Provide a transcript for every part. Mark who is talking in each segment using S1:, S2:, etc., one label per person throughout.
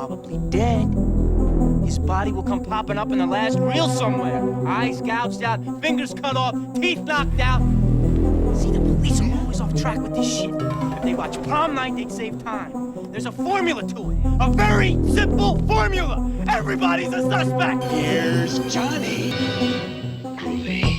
S1: probably dead. His body will come popping up in the last reel somewhere. Eyes gouged out, fingers cut off, teeth knocked out. See, the police are always off track with this shit. If they watch prom night, they'd save time. There's a formula to it. A very simple formula. Everybody's a suspect.
S2: Here's Johnny. Groovy.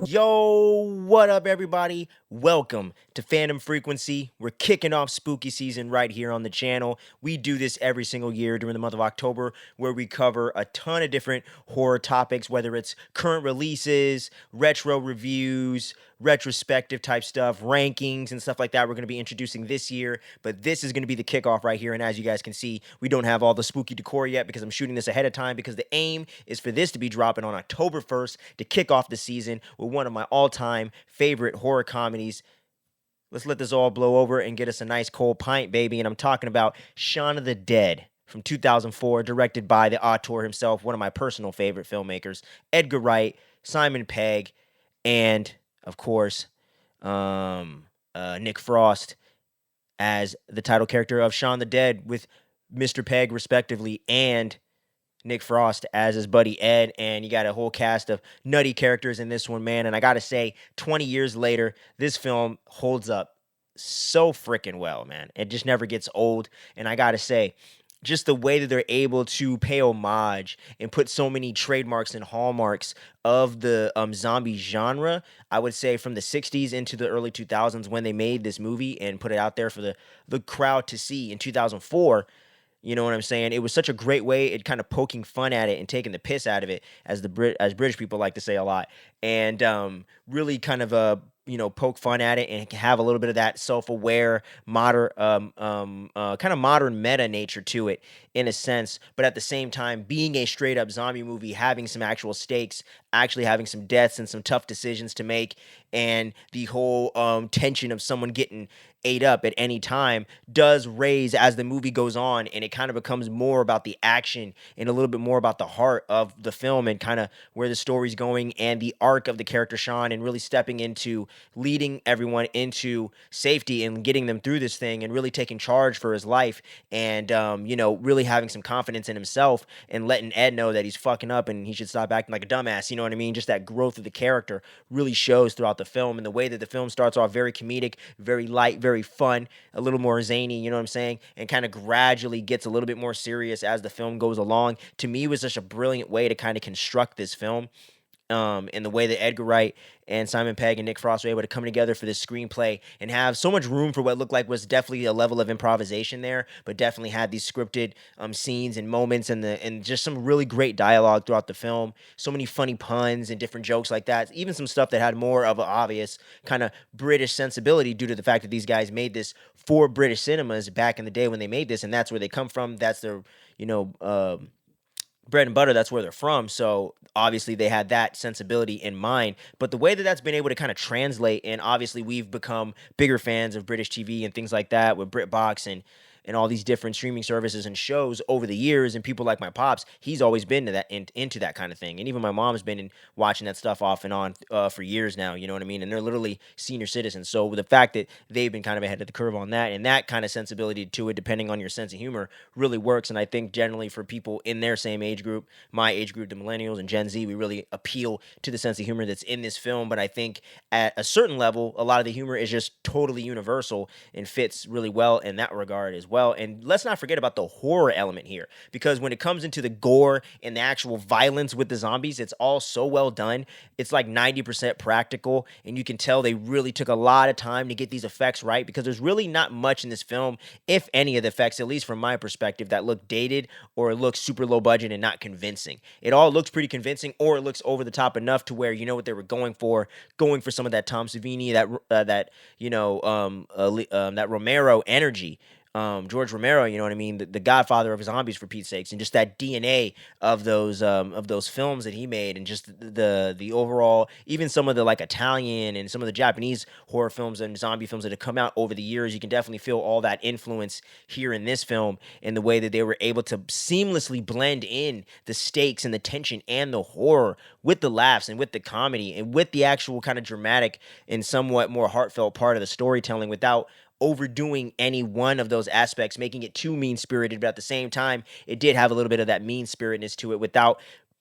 S3: Yo, what up, everybody? Welcome to Fandom Frequency. We're kicking off spooky season right here on the channel. We do this every single year during the month of October, where we cover a ton of different horror topics, whether it's current releases, retro reviews, retrospective type stuff, rankings, and stuff like that. We're going to be introducing this year, but this is going to be the kickoff right here. And as you guys can see, we don't have all the spooky decor yet because I'm shooting this ahead of time, because the aim is for this to be dropping on October 1st to kick off the season with one of my all-time favorite horror comedies. Let's let this all blow over and get us a nice cold pint, baby. And I'm talking about Shaun of the Dead from 2004, directed by the auteur himself, one of my personal favorite filmmakers, Edgar Wright, Simon Pegg, and of course, Nick Frost as the title character of Shaun the Dead, with Mr. Pegg respectively, and Nick Frost as his buddy Ed. And you got a whole cast of nutty characters in this one, man. And I gotta say, 20 years later, this film holds up so freaking well, man. It just never gets old. And I gotta say, just the way that they're able to pay homage and put so many trademarks and hallmarks of the zombie genre, I would say from the 60s into the early 2000s when they made this movie and put it out there for the crowd to see in 2004. You know what I'm saying? It was such a great way at kind of poking fun at it and taking the piss out of it, as British people like to say a lot, and really kind of poke fun at it and have a little bit of that self-aware, modern, kind of modern meta nature to it in a sense, but at the same time being a straight-up zombie movie, having some actual stakes, actually having some deaths and some tough decisions to make, and the whole tension of someone getting ate up at any time does raise as the movie goes on, and it kind of becomes more about the action and a little bit more about the heart of the film and kind of where the story's going and the arc of the character Shaun, and really stepping into leading everyone into safety and getting them through this thing and really taking charge for his life, and really having some confidence in himself and letting Ed know that he's fucking up and he should stop acting like a dumbass. You know what I mean? Just that growth of the character really shows throughout the film, and the way that the film starts off very comedic, very light, very fun, a little more zany, you know what I'm saying, and kind of gradually gets a little bit more serious as the film goes along. To me, it was such a brilliant way to kind of construct this film, in the way that Edgar Wright and Simon Pegg and Nick Frost were able to come together for this screenplay and have so much room for what looked like was definitely a level of improvisation there, but definitely had these scripted scenes and moments, and just some really great dialogue throughout the film. So many funny puns and different jokes like that. Even some stuff that had more of an obvious kind of British sensibility due to the fact that these guys made this for British cinemas back in the day when they made this, and that's where they come from. That's their, bread and butter, that's where they're from, so obviously they had that sensibility in mind. But the way that that's been able to kind of translate, and obviously we've become bigger fans of British TV and things like that with BritBox and all these different streaming services and shows over the years, and people like my pops, he's always been to that into that kind of thing, and even my mom's been watching that stuff off and on for years now, you know what I mean, and they're literally senior citizens, so the fact that they've been kind of ahead of the curve on that, and that kind of sensibility to it, depending on your sense of humor, really works. And I think generally for people in their same age group, my age group, the millennials and Gen Z, we really appeal to the sense of humor that's in this film. But I think at a certain level, a lot of the humor is just totally universal and fits really well in that regard as well. And let's not forget about the horror element here, because when it comes into the gore and the actual violence with the zombies, it's all so well done. It's like 90% practical, and you can tell they really took a lot of time to get these effects right, because there's really not much in this film, if any of the effects, at least from my perspective, that look dated or look super low budget and not convincing. It all looks pretty convincing, or it looks over the top enough to where you know what they were going for some of that Tom Savini, that Romero energy. George Romero, you know what I mean, the godfather of zombies for Pete's sakes, and just that DNA of those films that he made, and just the overall, even some of the like Italian and some of the Japanese horror films and zombie films that have come out over the years, you can definitely feel all that influence here in this film, in the way that they were able to seamlessly blend in the stakes and the tension and the horror with the laughs and with the comedy and with the actual kind of dramatic and somewhat more heartfelt part of the storytelling, without overdoing any one of those aspects, making it too mean spirited, but at the same time, it did have a little bit of that mean spiritedness to it without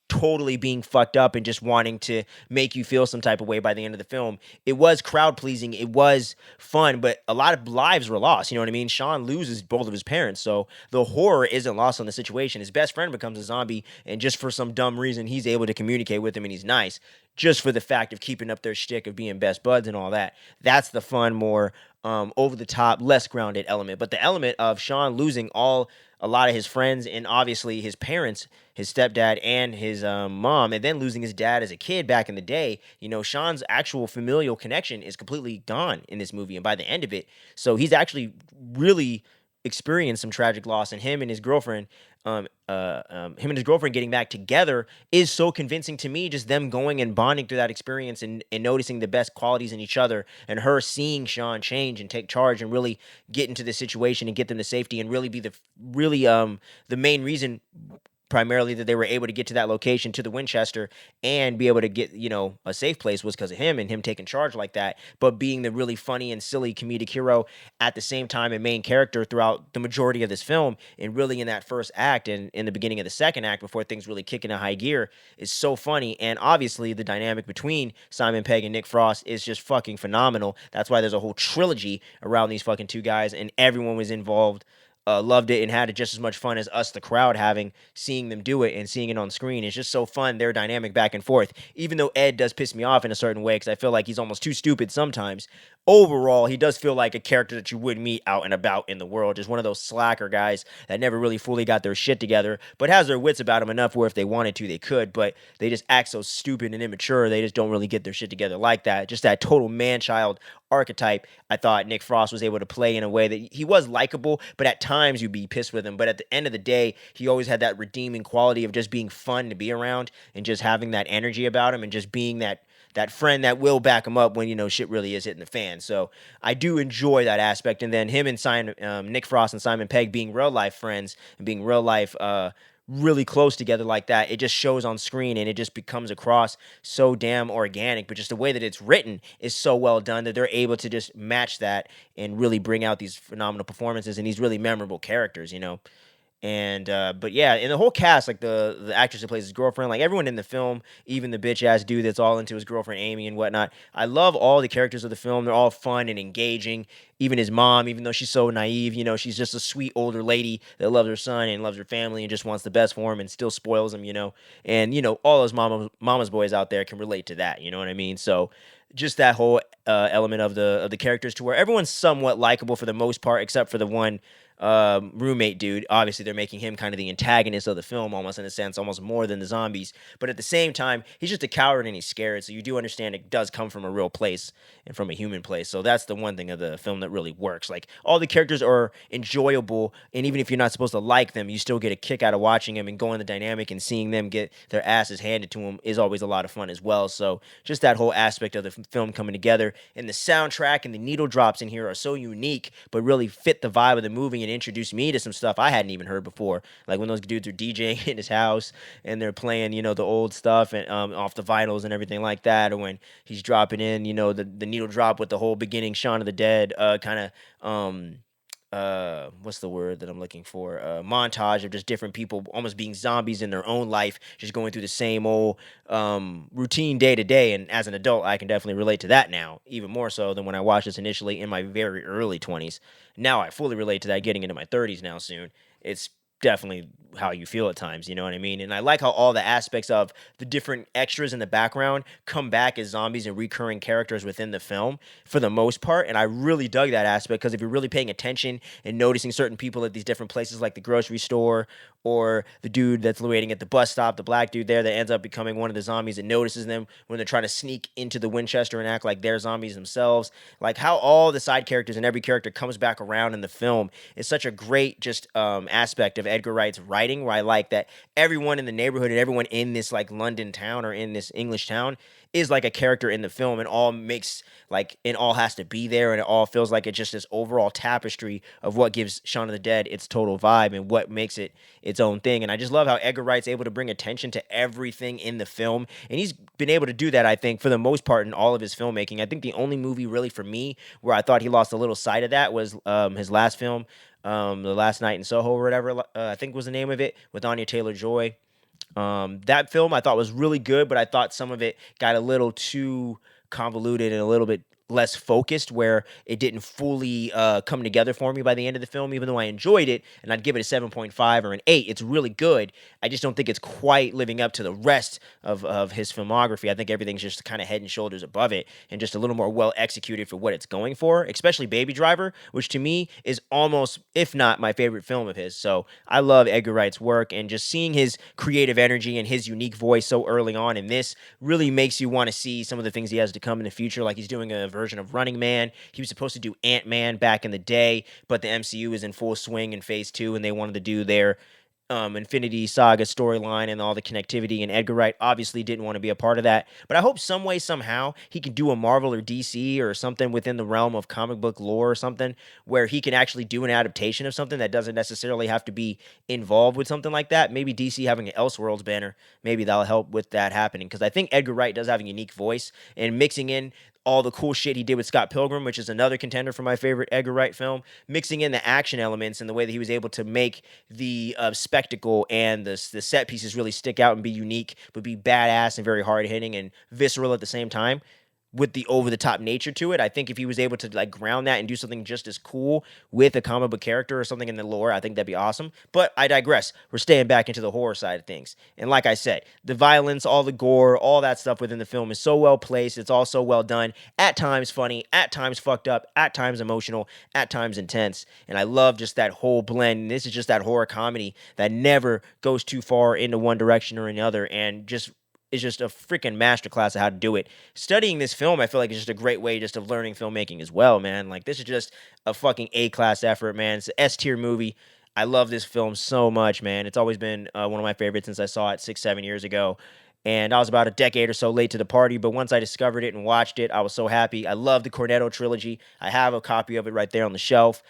S3: totally being fucked up and just wanting to make you feel some type of way by the end of the film. It was crowd pleasing, it was fun, but a lot of lives were lost. You know what I mean? Shaun loses both of his parents, so the horror isn't lost on the situation. His best friend becomes a zombie, and just for some dumb reason, he's able to communicate with him and he's nice. Just for the fact of keeping up their shtick of being best buds and all that. That's the fun, more over the top, less grounded element. But the element of Shaun losing a lot of his friends and obviously his parents, his stepdad and his mom, and then losing his dad as a kid back in the day, you know, Shaun's actual familial connection is completely gone in this movie. And by the end of it, so he's actually really experienced some tragic loss, and him and his girlfriend getting back together is so convincing to me. Just them going and bonding through that experience, and noticing the best qualities in each other, and her seeing Shaun change and take charge and really get into the situation and get them to safety, and really be the main reason primarily that they were able to get to that location, to the Winchester, and be able to get, you know, a safe place, was because of him and him taking charge like that. But being the really funny and silly comedic hero at the same time, and main character throughout the majority of this film, and really in that first act and in the beginning of the second act before things really kick into high gear, is so funny. And obviously the dynamic between Simon Pegg and Nick Frost is just fucking phenomenal. That's why there's a whole trilogy around these fucking two guys, and everyone was involved, loved it, and had just as much fun as us, the crowd, seeing them do it and seeing it on screen. It's just so fun, their dynamic back and forth. Even though Ed does piss me off in a certain way, because I feel like he's almost too stupid sometimes, overall, he does feel like a character that you would meet out and about in the world. Just one of those slacker guys that never really fully got their shit together, but has their wits about them enough where if they wanted to, they could, but they just act so stupid and immature. They just don't really get their shit together like that. Just that total man-child archetype, I thought Nick Frost was able to play in a way that he was likable, but at times you'd be pissed with him. But at the end of the day, he always had that redeeming quality of just being fun to be around, and just having that energy about him, and just being that friend that will back him up when, you know, shit really is hitting the fan. So I do enjoy that aspect. And then him and Nick Frost and Simon Pegg being real life friends and being real life really close together like that, it just shows on screen, and it just becomes across so damn organic. But just the way that it's written is so well done that they're able to just match that and really bring out these phenomenal performances and these really memorable characters, you know. And but yeah, and the whole cast, like the actress who plays his girlfriend, like everyone in the film, even the bitch ass dude that's all into his girlfriend Amy and whatnot. I love all the characters of the film. They're all fun and engaging. Even his mom, even though she's so naive, you know, she's just a sweet older lady that loves her son and loves her family and just wants the best for him and still spoils him, you know. And you know, all those mama's boys out there can relate to that. You know what I mean? So just that whole element of the characters, to where everyone's somewhat likable for the most part, except for the one roommate dude. Obviously, they're making him kind of the antagonist of the film, almost in a sense, almost more than the zombies. But at the same time, he's just a coward and he's scared. So you do understand it does come from a real place and from a human place. So that's the one thing of the film that really works. Like, all the characters are enjoyable, and even if you're not supposed to like them, you still get a kick out of watching them and going the dynamic, and seeing them get their asses handed to them is always a lot of fun as well. So just that whole aspect of the film coming together, and the soundtrack and the needle drops in here are so unique, but really fit the vibe of the movie and introduced me to some stuff I hadn't even heard before. Like when those dudes are DJing in his house and they're playing, you know, the old stuff and off the vinyls and everything like that, or when he's dropping in, you know, the needle drop with the whole beginning Shaun of the Dead kind of what's the word that I'm looking for? Montage of just different people almost being zombies in their own life, just going through the same old routine day to day. And as an adult, I can definitely relate to that now, even more so than when I watched this initially in my very early 20s. Now I fully relate to that getting into my 30s now soon. It's definitely how you feel at times, you know what I mean? And I like how all the aspects of the different extras in the background come back as zombies and recurring characters within the film for the most part. And I really dug that aspect, because if you're really paying attention and noticing certain people at these different places, like the grocery store or the dude that's waiting at the bus stop, the black dude there that ends up becoming one of the zombies and notices them when they're trying to sneak into the Winchester and act like they're zombies themselves. Like how all the side characters and every character comes back around in the film is such a great just aspect of Edgar Wright's writing, where I like that everyone in the neighborhood and everyone in this like London town or in this English town is like a character in the film, and all makes like it all has to be there, and it all feels like it's just this overall tapestry of what gives Shaun of the Dead its total vibe and what makes it its own thing. And I just love how Edgar Wright's able to bring attention to everything in the film, and he's been able to do that, I think, for the most part in all of his filmmaking. I think the only movie really for me where I thought he lost a little sight of that was his last film, The Last Night in Soho or whatever, I think was the name of it, with Anya Taylor-Joy. That film I thought was really good, but I thought some of it got a little too convoluted and a little bit less focused, where it didn't fully come together for me by the end of the film. Even though I enjoyed it and I'd give it a 7.5 or an 8, it's really good. I just don't think it's quite living up to the rest of his filmography. I think everything's just kind of head and shoulders above it and just a little more well executed for what it's going for, especially Baby Driver, which to me is almost, if not my favorite film of his. So I love Edgar Wright's work, and just seeing his creative energy and his unique voice so early on in this really makes you want to see some of the things he has to come in the future. Like he's doing a version of Running Man. He was supposed to do Ant-Man back in the day, but the MCU is in full swing in phase 2, and they wanted to do their Infinity Saga storyline and all the connectivity, and Edgar Wright obviously didn't want to be a part of that. But I hope some way, somehow, he can do a Marvel or DC or something within the realm of comic book lore or something, where he can actually do an adaptation of something that doesn't necessarily have to be involved with something like that. Maybe DC having an Elseworlds banner, maybe that'll help with that happening, because I think Edgar Wright does have a unique voice, and mixing in all the cool shit he did with Scott Pilgrim, which is another contender for my favorite Edgar Wright film, mixing in the action elements and the way that he was able to make the spectacle and the set pieces really stick out and be unique, but be badass and very hard-hitting and visceral at the same time, with the over-the-top nature to it. I think if he was able to like ground that and do something just as cool with a comic book character or something in the lore, I think that'd be awesome. But I digress. We're staying back into the horror side of things. And like I said, the violence, all the gore, all that stuff within the film is so well placed. It's all so well done. At times funny, at times fucked up, at times emotional, at times intense. And I love just that whole blend. This is just that horror comedy that never goes too far into one direction or another, and just is just a freaking masterclass of how to do it. Studying this film, I feel like, is just a great way just of learning filmmaking as well, man. Like, this is just a fucking A-class effort, man. It's an S-tier movie. I love this film so much, man. It's always been one of my favorites since I saw it 6-7 years ago. And I was about a decade or so late to the party, but once I discovered it and watched it, I was so happy. I love the Cornetto trilogy. I have a copy of it right there on the shelf.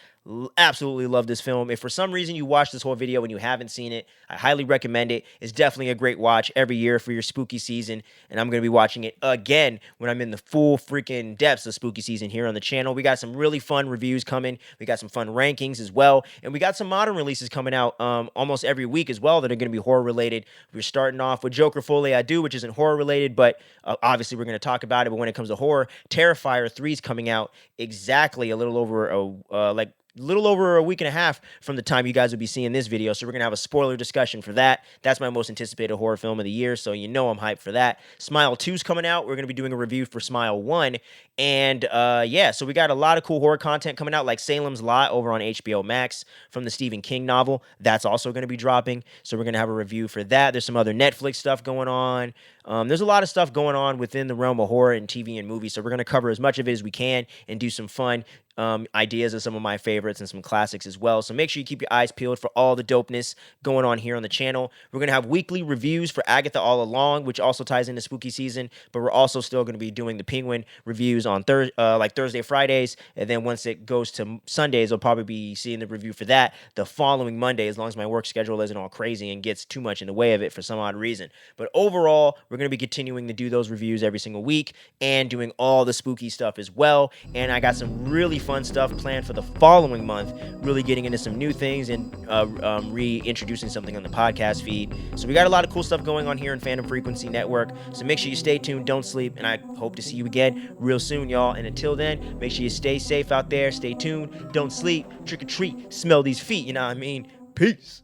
S3: Absolutely love this film. If for some reason you watch this whole video and you haven't seen it, I highly recommend it. It's definitely a great watch every year for your spooky season, and I'm going to be watching it again when I'm in the full freaking depths of spooky season here on the channel. We got some really fun reviews coming. We got some fun rankings as well, and we got some modern releases coming out almost every week as well that are going to be horror related. We're starting off with Joker Folie à Deux, which isn't horror related, but obviously we're going to talk about it. But when it comes to horror, Terrifier 3 is coming out exactly a little over a week and a half from the time you guys will be seeing this video. So we're going to have a spoiler discussion for that. That's my most anticipated horror film of the year, so you know I'm hyped for that. Smile 2 is coming out. We're going to be doing a review for Smile 1. And yeah, so we got a lot of cool horror content coming out, like Salem's Lot over on HBO Max from the Stephen King novel. That's also going to be dropping. So we're going to have a review for that. There's some other Netflix stuff going on. There's a lot of stuff going on within the realm of horror and TV and movies. So we're going to cover as much of it as we can and do some fun ideas of some of my favorites and some classics as well. So make sure you keep your eyes peeled for all the dopeness going on here on the channel. We're going to have weekly reviews for Agatha All Along, which also ties into spooky season, but we're also still going to be doing the Penguin reviews on Thursday, Fridays, and then once it goes to Sundays, I'll probably be seeing the review for that the following Monday, as long as my work schedule isn't all crazy and gets too much in the way of it for some odd reason. But overall, we're going to be continuing to do those reviews every single week and doing all the spooky stuff as well. And I got some really fun stuff planned for the following month, really getting into some new things and reintroducing something on the podcast feed. So we got a lot of cool stuff going on here in Fandom Frequency Network. So make sure you stay tuned, don't sleep, and I hope to see you again real soon, y'all. And until then, make sure you stay safe out there, stay tuned, don't sleep, trick or treat, smell these feet, you know what I mean? Peace.